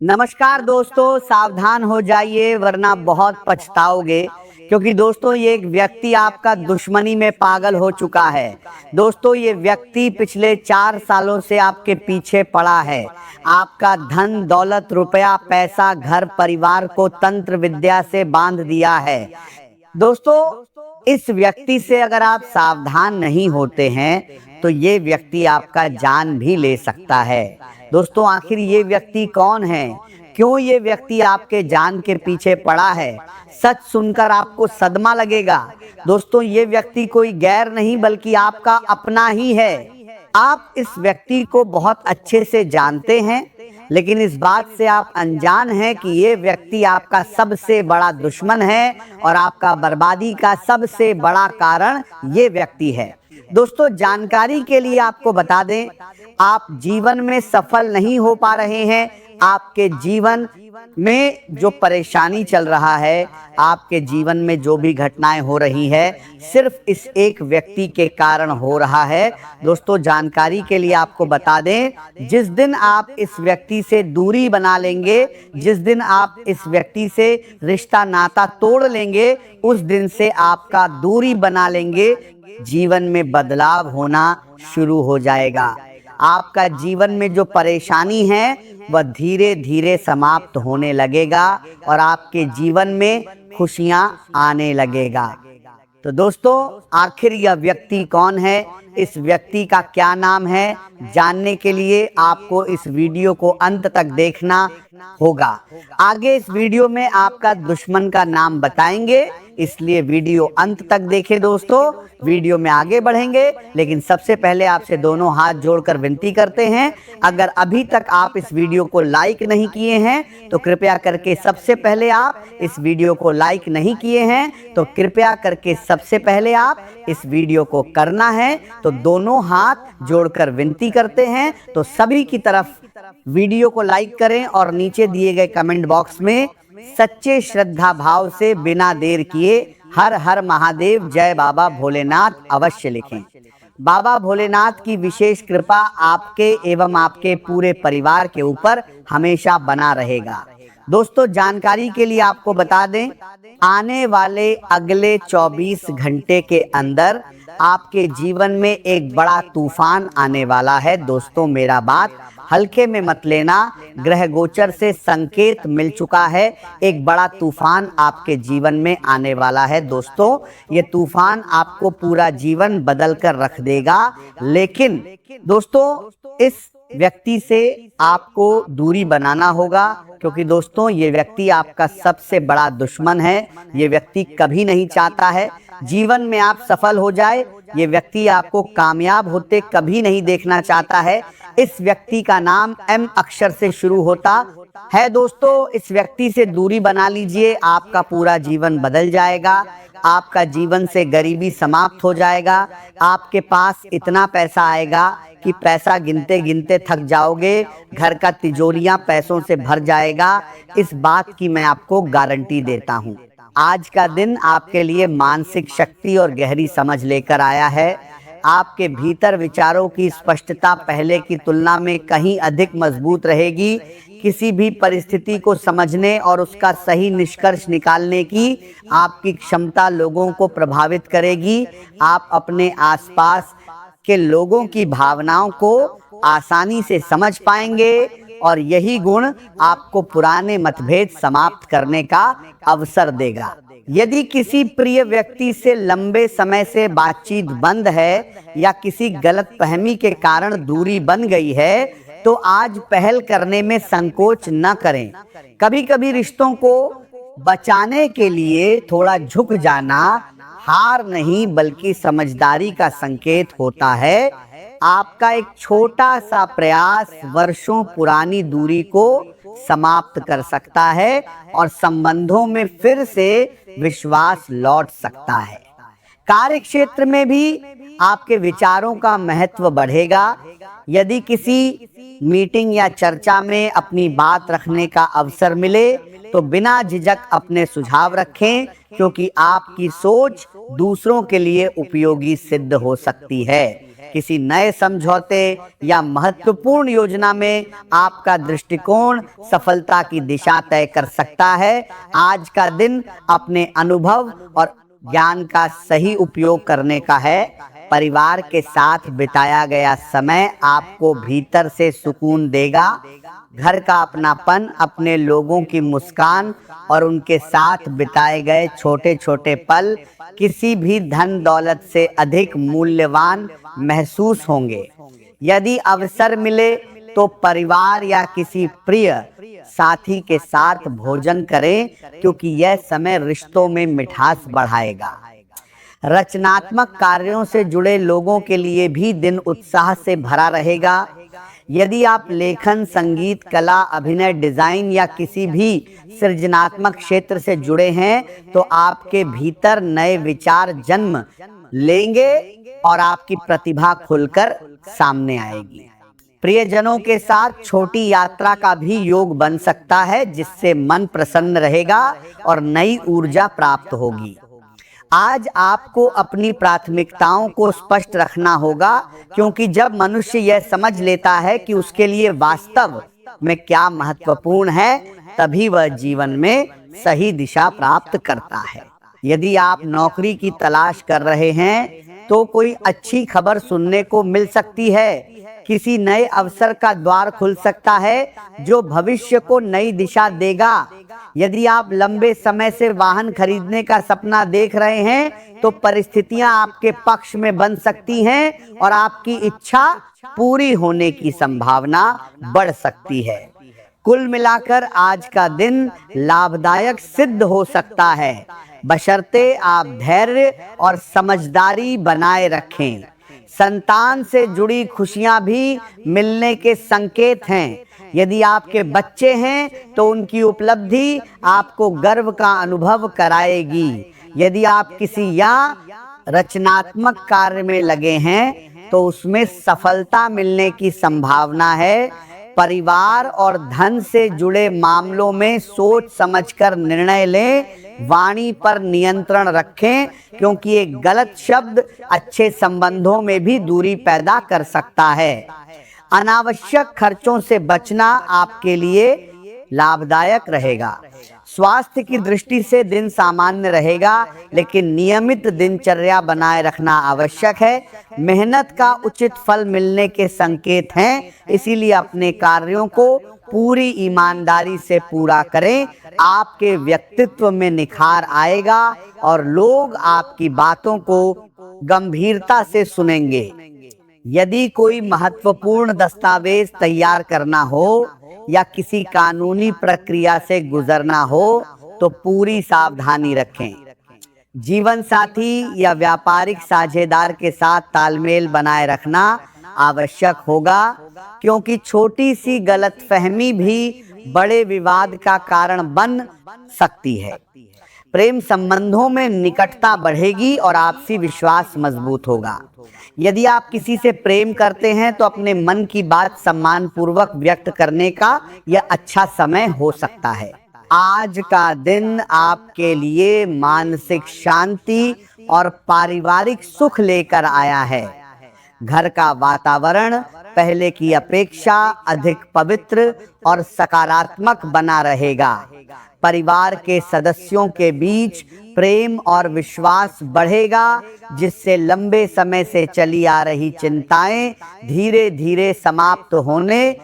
नमस्कार दोस्तों, सावधान हो जाइए वरना बहुत पछताओगे। क्योंकि दोस्तों ये एक व्यक्ति आपका दुश्मनी में पागल हो चुका है। दोस्तों ये व्यक्ति पिछले 4 सालों से आपके पीछे पड़ा है। आपका धन दौलत रुपया पैसा घर परिवार को तंत्र विद्या से बांध दिया है। दोस्तों इस व्यक्ति से अगर आप सावधान नहीं होते हैं तो ये व्यक्ति आपका जान भी ले सकता है। दोस्तों आखिर ये व्यक्ति कौन है, क्यों ये व्यक्ति आपके जान के पीछे पड़ा है? सच सुनकर आपको सदमा लगेगा। दोस्तों ये व्यक्ति कोई गैर नहीं बल्कि आपका अपना ही है। आप इस व्यक्ति को बहुत अच्छे से जानते हैं, लेकिन इस बात से आप अनजान हैं कि ये व्यक्ति आपका सबसे बड़ा दुश्मन है और आपका बर्बादी का सबसे बड़ा कारण ये व्यक्ति है। दोस्तों जानकारी के लिए आपको बता दें, आप जीवन में सफल नहीं हो पा रहे हैं। आपके जीवन में जो परेशानी चल रहा है, आपके जीवन में जो भी घटनाएं हो रही है, सिर्फ इस एक व्यक्ति के कारण हो रहा है। दोस्तों जानकारी के लिए आपको बता दें, जिस दिन आप इस व्यक्ति से दूरी बना लेंगे, जिस दिन आप इस व्यक्ति से रिश्ता नाता तोड़ लेंगे, उस दिन से आपका दूरी बना लेंगे, जीवन में बदलाव होना शुरू हो जाएगा। आपका जीवन में जो परेशानी है वह धीरे धीरे समाप्त होने लगेगा और आपके जीवन में खुशियां आने लगेगा। तो दोस्तों आखिर यह व्यक्ति कौन है, इस व्यक्ति का क्या नाम है, जानने के लिए आपको इस वीडियो को अंत तक देखना होगा। आगे इस वीडियो में आपका दुश्मन का नाम बताएंगे, इसलिए वीडियो अंत तक देखें। दोस्तों वीडियो में आगे बढ़ेंगे, लेकिन सबसे पहले आपसे दोनों हाथ जोड़कर विनती करते हैं, अगर अभी तक आप इस वीडियो को लाइक नहीं किए हैं तो कृपया करके सबसे पहले आप इस वीडियो को लाइक नहीं किए हैं तो कृपया करके सबसे पहले आप इस वीडियो को करना है। तो दोनों हाथ जोड़कर विनती करते हैं तो सभी की तरफ वीडियो को लाइक करें और नीचे दिए गए कमेंट बॉक्स में सच्चे श्रद्धा भाव से बिना देर किए हर हर महादेव जय बाबा भोलेनाथ अवश्य लिखें। बाबा भोलेनाथ की विशेष कृपा आपके एवं आपके पूरे परिवार के ऊपर हमेशा बना रहेगा। दोस्तों जानकारी के लिए आपको बता दें, आने वाले अगले 24 घंटे के अंदर आपके जीवन में एक बड़ा तूफान आने वाला है। दोस्तों मेरा बात हल्के में मत लेना, ग्रह गोचर से संकेत मिल चुका है, एक बड़ा तूफान आपके जीवन में आने वाला है। दोस्तों ये तूफान आपको पूरा जीवन बदल कर रख देगा, लेकिन दोस्तों इस व्यक्ति से आपको दूरी बनाना होगा, क्योंकि दोस्तों ये व्यक्ति आपका सबसे बड़ा दुश्मन है। ये व्यक्ति कभी नहीं चाहता है जीवन में आप सफल हो जाए, ये व्यक्ति आपको कामयाब होते कभी नहीं देखना चाहता है। इस व्यक्ति का नाम एम अक्षर से शुरू होता है। दोस्तों इस व्यक्ति से दूरी बना लीजिए, आपका पूरा जीवन बदल जाएगा, आपका जीवन से गरीबी समाप्त हो जाएगा, आपके पास इतना पैसा आएगा कि पैसा गिनते गिनते थक जाओगे, घर का तिजोरियां पैसों से भर जाएगा। इस बात की मैं आपको गारंटी देता हूं। आज का दिन आपके लिए मानसिक शक्ति और गहरी समझ लेकर आया है। आपके भीतर विचारों की स्पष्टता पहले की तुलना में कहीं अधिक मजबूत रहेगी। किसी भी परिस्थिति को समझने और उसका सही निष्कर्ष निकालने की आपकी क्षमता लोगों को प्रभावित करेगी। आप अपने आसपास के लोगों की भावनाओं को आसानी से समझ पाएंगे और यही गुण आपको पुराने मतभेद समाप्त करने का अवसर देगा। यदि किसी प्रिय व्यक्ति से लंबे समय से बातचीत बंद है या किसी गलतफहमी के कारण दूरी बन गई है तो आज पहल करने में संकोच न करें। कभी कभी रिश्तों को बचाने के लिए थोड़ा झुक जाना हार नहीं बल्कि समझदारी का संकेत होता है। आपका एक छोटा सा प्रयास वर्षों पुरानी दूरी को समाप्त कर सकता है और संबंधों में फिर से विश्वास लौट सकता है। कार्य क्षेत्र में भी आपके विचारों का महत्व बढ़ेगा। यदि किसी मीटिंग या चर्चा में अपनी बात रखने का अवसर मिले तो बिना झिझक अपने सुझाव रखें, क्योंकि आपकी सोच दूसरों के लिए उपयोगी सिद्ध हो सकती है। किसी नए समझौते या महत्वपूर्ण योजना में आपका दृष्टिकोण सफलता की दिशा तय कर सकता है। आज का दिन अपने अनुभव और ज्ञान का सही उपयोग करने का है। परिवार के साथ बिताया गया समय आपको भीतर से सुकून देगा। घर का अपनापन, अपने लोगों की मुस्कान और उनके साथ बिताए गए छोटे छोटे पल किसी भी धन दौलत से अधिक मूल्यवान महसूस होंगे। यदि अवसर मिले तो परिवार या किसी प्रिय साथी के साथ भोजन करें, क्योंकि यह समय रिश्तों में मिठास बढ़ाएगा। रचनात्मक कार्यों से जुड़े लोगों के लिए भी दिन उत्साह से भरा रहेगा। यदि आप लेखन, संगीत, कला, अभिनय, डिजाइन या किसी भी सृजनात्मक क्षेत्र से जुड़े हैं तो आपके भीतर नए विचार जन्म लेंगे और आपकी प्रतिभा खुलकर सामने आएगी। प्रियजनों के साथ छोटी यात्रा का भी योग बन सकता है, जिससे मन प्रसन्न रहेगा और नई ऊर्जा प्राप्त होगी। आज आपको अपनी प्राथमिकताओं को स्पष्ट रखना होगा, क्योंकि जब मनुष्य यह समझ लेता है कि उसके लिए वास्तव में क्या महत्वपूर्ण है, तभी वह जीवन में सही दिशा प्राप्त करता है। यदि आप नौकरी की तलाश कर रहे हैं तो कोई अच्छी खबर सुनने को मिल सकती है। किसी नए अवसर का द्वार खुल सकता है जो भविष्य को नई दिशा देगा। यदि आप लंबे समय से वाहन खरीदने का सपना देख रहे हैं तो परिस्थितियां आपके पक्ष में बन सकती हैं और आपकी इच्छा पूरी होने की संभावना बढ़ सकती है। कुल मिलाकर आज का दिन लाभदायक सिद्ध हो सकता है, बशर्ते आप धैर्य और समझदारी बनाए रखें। संतान से जुड़ी खुशियां भी मिलने के संकेत हैं। यदि आपके बच्चे हैं तो उनकी उपलब्धि आपको गर्व का अनुभव कराएगी। यदि आप किसी या रचनात्मक कार्य में लगे हैं तो उसमें सफलता मिलने की संभावना है। परिवार और धन से जुड़े मामलों में सोच समझकर निर्णय लें। वाणी पर नियंत्रण रखें, क्योंकि एक गलत शब्द अच्छे संबंधों में भी दूरी पैदा कर सकता है। अनावश्यक खर्चों से बचना आपके लिए लाभदायक रहेगा। स्वास्थ्य की दृष्टि से दिन सामान्य रहेगा, लेकिन नियमित दिनचर्या बनाए रखना आवश्यक है। मेहनत का उचित फल मिलने के संकेत हैं, इसीलिए अपने कार्यों को पूरी ईमानदारी से पूरा करें। आपके व्यक्तित्व में निखार आएगा और लोग आपकी बातों को गंभीरता से सुनेंगे। यदि कोई महत्वपूर्ण दस्तावेज तैयार करना हो या किसी कानूनी प्रक्रिया से गुजरना हो तो पूरी सावधानी रखें। जीवन साथी या व्यापारिक साझेदार के साथ तालमेल बनाए रखना आवश्यक होगा, क्योंकि छोटी सी गलतफहमी भी बड़े विवाद का कारण बन सकती है। प्रेम संबंधों में निकटता बढ़ेगी और आपसी विश्वास मजबूत होगा। यदि आप किसी से प्रेम करते हैं तो अपने मन की बात सम्मान पूर्वक व्यक्त करने का यह अच्छा समय हो सकता है। आज का दिन आपके लिए मानसिक शांति और पारिवारिक सुख लेकर आया है। घर का वातावरण पहले की अपेक्षा अधिक पवित्र और सकारात्मक बना रहेगा। परिवार के सदस्यों के बीच प्रेम और विश्वास बढ़ेगा, जिससे लंबे समय से चली आ रही चिंताएं धीरे धीरे समाप्त होने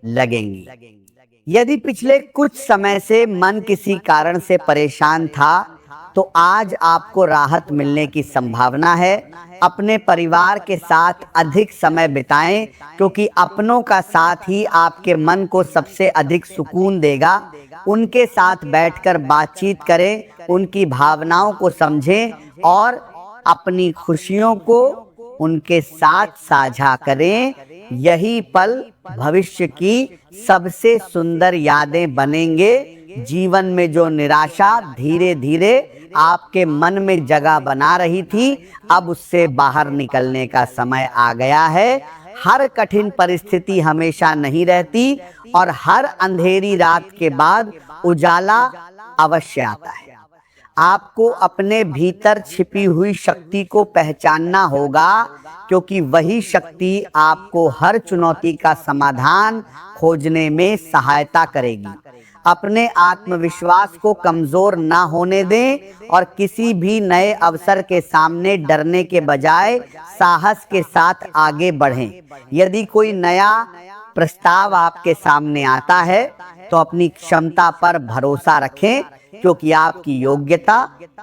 लगेंगी। यदि पिछले कुछ समय से मन किसी कारण से परेशान था तो आज आपको राहत मिलने की संभावना है। अपने परिवार के साथ अधिक समय बिताएं, क्योंकि अपनों का साथ ही आपके मन को सबसे अधिक सुकून देगा। उनके साथ बैठकर बातचीत करें, उनकी भावनाओं को समझें और अपनी खुशियों को उनके साथ साझा करें। यही पल भविष्य की सबसे सुंदर यादें बनेंगे। जीवन में जो निराशा धीरे धीरे आपके मन में जगह बना रही थी, अब उससे बाहर निकलने का समय आ गया है। हर कठिन परिस्थिति हमेशा नहीं रहती और हर अंधेरी रात के बाद उजाला अवश्य आता है। आपको अपने भीतर छिपी हुई शक्ति को पहचानना होगा, क्योंकि वही शक्ति आपको हर चुनौती का समाधान खोजने में सहायता करेगी। अपने आत्मविश्वास को कमजोर ना होने दें और किसी भी नए अवसर के सामने डरने के बजाय साहस के साथ आगे बढ़ें। यदि कोई नया प्रस्ताव आपके सामने आता है तो अपनी क्षमता पर भरोसा रखें, क्योंकि आपकी योग्यता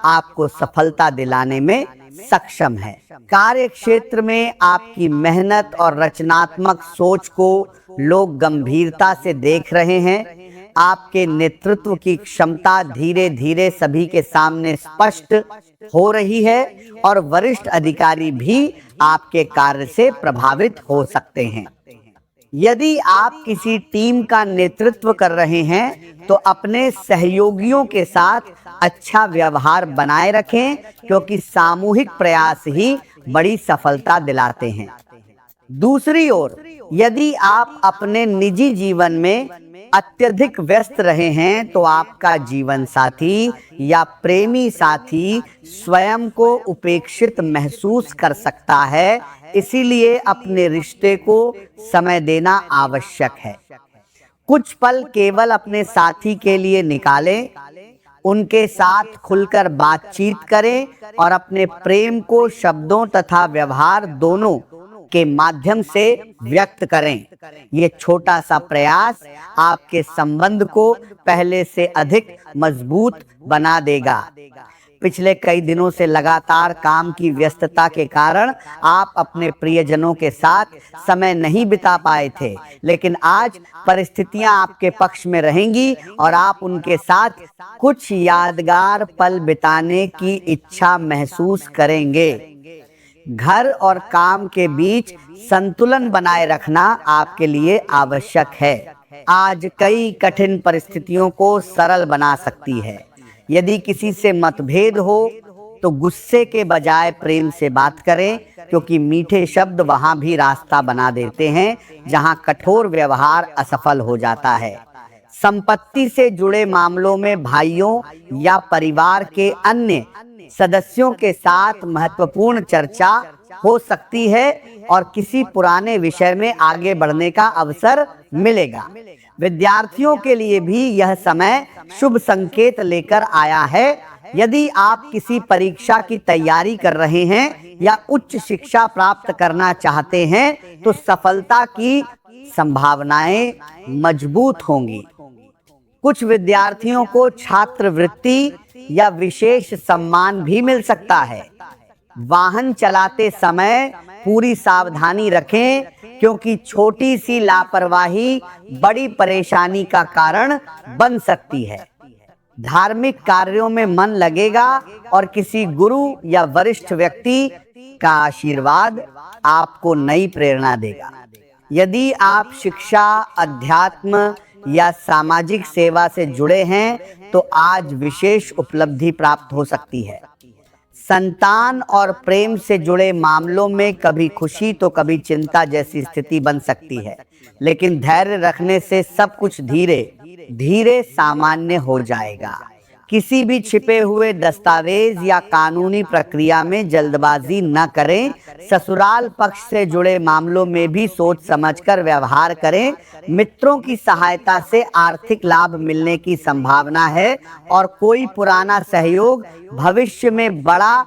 आपको सफलता दिलाने में सक्षम है। कार्य क्षेत्र में आपकी मेहनत और रचनात्मक सोच को लोग गंभीरता से देख रहे हैं। आपके नेतृत्व की क्षमता धीरे धीरे सभी के सामने स्पष्ट हो रही है और वरिष्ठ अधिकारी भी आपके कार्य से प्रभावित हो सकते हैं। यदि आप किसी टीम का नेतृत्व कर रहे हैं तो अपने सहयोगियों के साथ अच्छा व्यवहार बनाए रखें, क्योंकि सामूहिक प्रयास ही बड़ी सफलता दिलाते हैं। दूसरी ओर, यदि आप अपने निजी जीवन में अत्यधिक व्यस्त रहे हैं तो आपका जीवन साथी या प्रेमी साथी स्वयं को उपेक्षित महसूस कर सकता है। इसीलिए अपने रिश्ते को समय देना आवश्यक है। कुछ पल केवल अपने साथी के लिए निकालें, उनके साथ खुलकर बातचीत करें और अपने प्रेम को शब्दों तथा व्यवहार दोनों के माध्यम से व्यक्त करें। ये छोटा सा प्रयास आपके संबंध को पहले से अधिक मजबूत बना देगा। पिछले कई दिनों से लगातार काम की व्यस्तता के कारण आप अपने प्रियजनों के साथ समय नहीं बिता पाए थे, लेकिन आज परिस्थितियां आपके पक्ष में रहेंगी और आप उनके साथ कुछ यादगार पल बिताने की इच्छा महसूस करेंगे। घर और काम के बीच संतुलन बनाए रखना आपके लिए आवश्यक है। आज कई कठिन परिस्थितियों को सरल बना सकती है। यदि किसी से मतभेद हो तो गुस्से के बजाय प्रेम से बात करें, क्योंकि मीठे शब्द वहां भी रास्ता बना देते हैं जहां कठोर व्यवहार असफल हो जाता है। संपत्ति से जुड़े मामलों में भाइयों या परिवार के अन्य सदस्यों के साथ महत्वपूर्ण चर्चा हो सकती है और किसी पुराने विषय में आगे बढ़ने का अवसर मिलेगा। विद्यार्थियों के लिए भी यह समय शुभ संकेत लेकर आया है। यदि आप किसी परीक्षा की तैयारी कर रहे हैं या उच्च शिक्षा प्राप्त करना चाहते हैं तो सफलता की संभावनाएं मजबूत होंगी। कुछ विद्यार्थियों को छात्रवृत्ति या विशेष सम्मान भी मिल सकता है। वाहन चलाते समय पूरी सावधानी रखें, क्योंकि छोटी सी लापरवाही बड़ी परेशानी का कारण बन सकती है। धार्मिक कार्यों में मन लगेगा और किसी गुरु या वरिष्ठ व्यक्ति का आशीर्वाद आपको नई प्रेरणा देगा। यदि आप शिक्षा, अध्यात्म या सामाजिक सेवा से जुड़े हैं तो आज विशेष उपलब्धि प्राप्त हो सकती है। संतान और प्रेम से जुड़े मामलों में कभी खुशी तो कभी चिंता जैसी स्थिति बन सकती है, लेकिन धैर्य रखने से सब कुछ धीरे धीरे सामान्य हो जाएगा। किसी भी छिपे हुए दस्तावेज या कानूनी प्रक्रिया में जल्दबाजी न करें। ससुराल पक्ष से जुड़े मामलों में भी सोच समझकर व्यवहार करें। मित्रों की सहायता से आर्थिक लाभ मिलने की संभावना है और कोई पुराना सहयोग भविष्य में बड़ा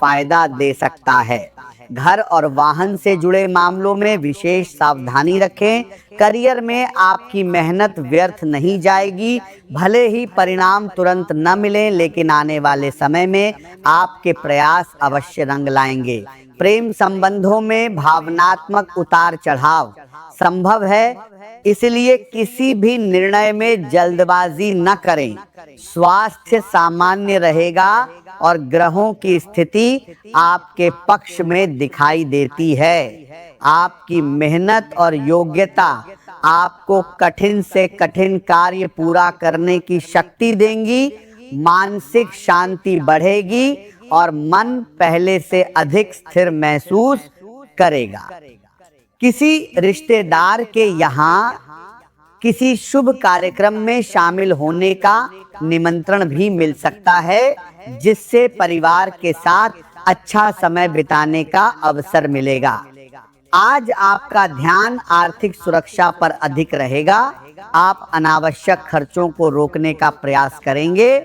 फायदा दे सकता है। घर और वाहन से जुड़े मामलों में विशेष सावधानी रखें। करियर में आपकी मेहनत व्यर्थ नहीं जाएगी। भले ही परिणाम तुरंत न मिले, लेकिन आने वाले समय में आपके प्रयास अवश्य रंग लाएंगे। प्रेम संबंधों में भावनात्मक उतार चढ़ाव संभव है, इसलिए किसी भी निर्णय में जल्दबाजी न करें। स्वास्थ्य सामान्य रहेगा और ग्रहों की स्थिति आपके पक्ष में दिखाई देती है। आपकी मेहनत और योग्यता आपको कठिन से कठिन कार्य पूरा करने की शक्ति देंगी। मानसिक शांति बढ़ेगी और मन पहले से अधिक स्थिर महसूस करेगा। किसी रिश्तेदार के यहाँ किसी शुभ कार्यक्रम में शामिल होने का निमंत्रण भी मिल सकता है, जिससे परिवार के साथ अच्छा समय बिताने का अवसर मिलेगा। आज आपका ध्यान आर्थिक सुरक्षा पर अधिक रहेगा। आप अनावश्यक खर्चों को रोकने का प्रयास करेंगे।